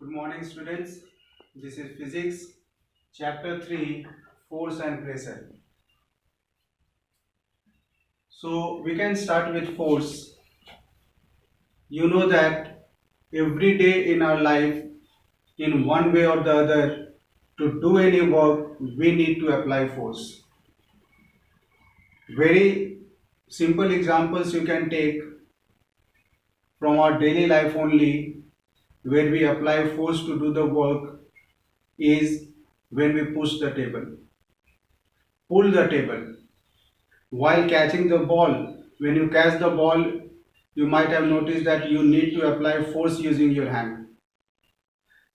Good morning, students. This is Physics, Chapter 3, Force and Pressure. So, we can start with force. You know that every day in our life, in one way or the other, to do any work, we need to apply force. Very simple examples you can take from our daily life only, where we apply force to do the work, is when we push the table, pull the table. While catching the ball, when you catch the ball, you might have noticed that you need to apply force using your hand.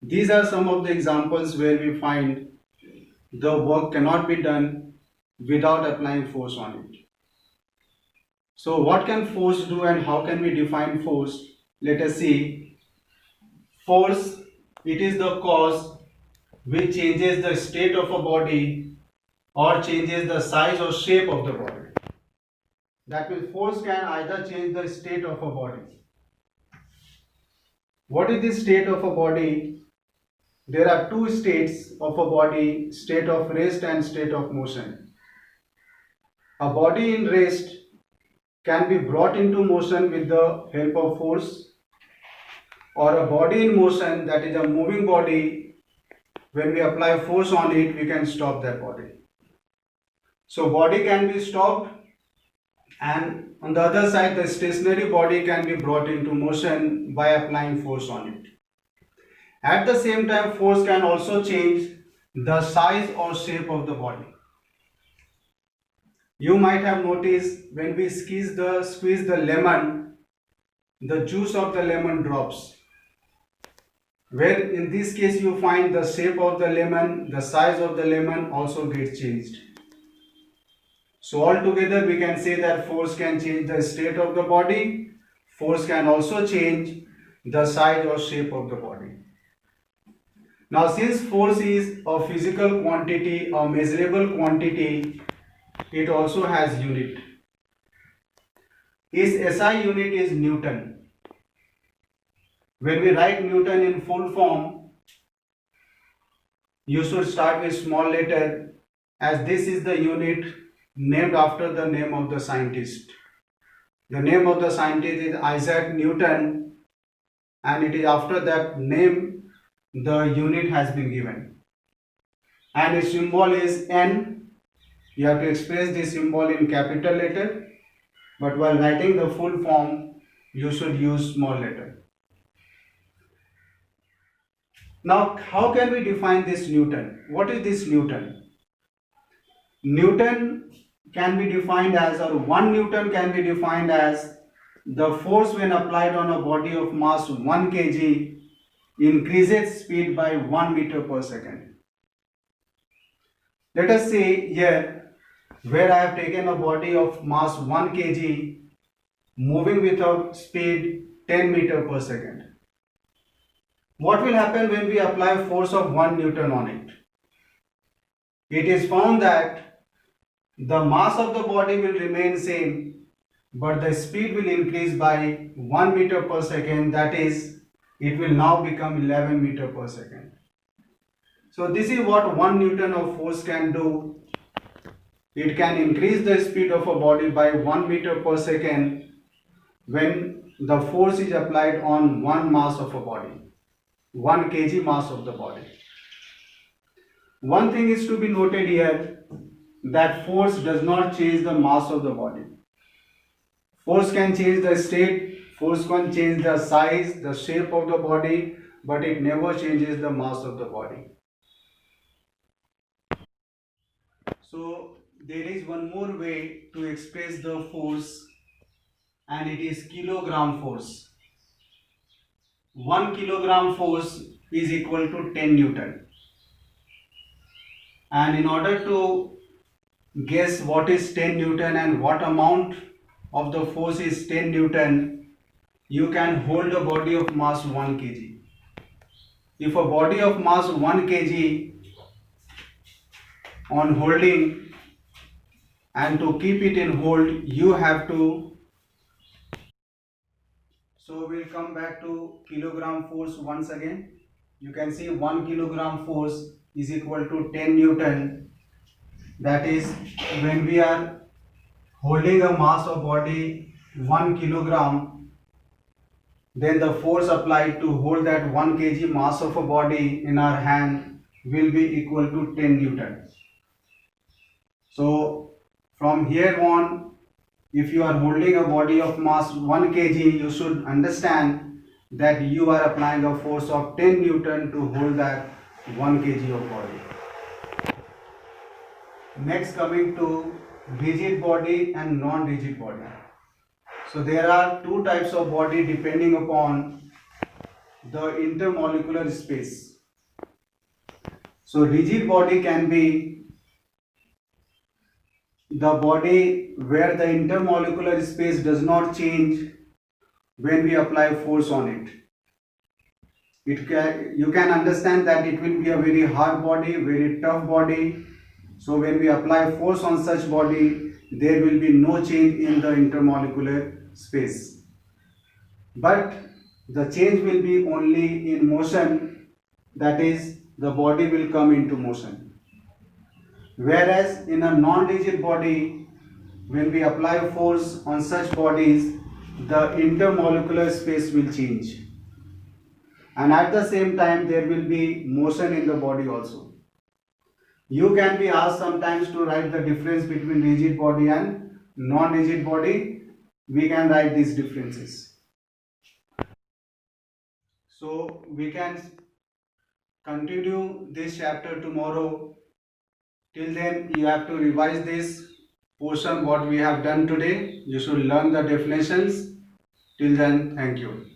These are some of the examples where we find the work cannot be done without applying force on it. So what can force do and how can we define force? Let us see. Force, it is the cause which changes the state of a body or changes the size or shape of the body. That means force can either change the state of a body. What is the state of a body? There are two states of a body, state of rest and state of motion. A body in rest can be brought into motion with the help of force, or a body in motion, that is a moving body, when we apply force on it, we can stop that body. So body can be stopped, and on the other side, the stationary body can be brought into motion by applying force on it. At the same time, force can also change the size or shape of the body. You might have noticed when we squeeze the lemon, the juice of the lemon drops. Where in this case you find the shape of the lemon, the size of the lemon also gets changed. So altogether we can say that force can change the state of the body. Force can also change the size or shape of the body. Now since force is a physical quantity, a measurable quantity, it also has unit. Its SI unit is Newton. When we write Newton in full form, you should start with small letter, as this is the unit named after the name of the scientist. The name of the scientist is Isaac Newton, and it is after that name the unit has been given. And its symbol is N. You have to express this symbol in capital letter, but while writing the full form, you should use small letter. Now, how can we define this Newton? What is this Newton? Newton can be defined as, or 1 Newton can be defined as the force when applied on a body of mass 1 kg increases speed by 1 meter per second. Let us say here, where I have taken a body of mass 1 kg moving with a speed 10 meter per second. What will happen when we apply force of 1 Newton on it? It is found that the mass of the body will remain same, but the speed will increase by 1 meter per second, that is, it will now become 11 meter per second. So this is what 1 Newton of force can do. It can increase the speed of a body by 1 meter per second when the force is applied on 1 mass of a body, 1 kg mass of the body. One thing is to be noted here, that force does not change the mass of the body. Force can change the state, force can change the size, the shape of the body, but it never changes the mass of the body. So there is one more way to express the force, and it is kilogram force. 1 kilogram force is equal to 10 Newton. And in order to guess what is 10 Newton and what amount of the force is 10 Newton, you can hold a body of mass 1 kg. If a body of mass 1 kg on holding, and to keep it in hold, you have to, so we'll come back to kilogram force once again. you can see 1 kilogram force is equal to 10 Newton. That is, when we are holding a mass of body 1 kilogram, then the force applied to hold that 1 kg mass of a body in our hand will be equal to 10 Newton. So from here on, if you are holding a body of mass 1 kg, you should understand that you are applying a force of 10 Newton to hold that 1 kg of body. Next, coming to rigid body and non-rigid body. So there are two types of body depending upon the intermolecular space. So rigid body can be the body where the intermolecular space does not change when we apply force on it. You can understand that it will be a very hard body, very tough body. So when we apply force on such body, there will be no change in the intermolecular space. But the change will be only in motion, that is, the body will come into motion. Whereas in a non-rigid body, when we apply force on such bodies, the intermolecular space will change. And at the same time, there will be motion in the body also. You can be asked sometimes to write the difference between rigid body and non-rigid body. We can write these differences. So we can continue this chapter tomorrow. Till then, you have to revise this portion what we have done today. You should learn the definitions. Till then, thank you.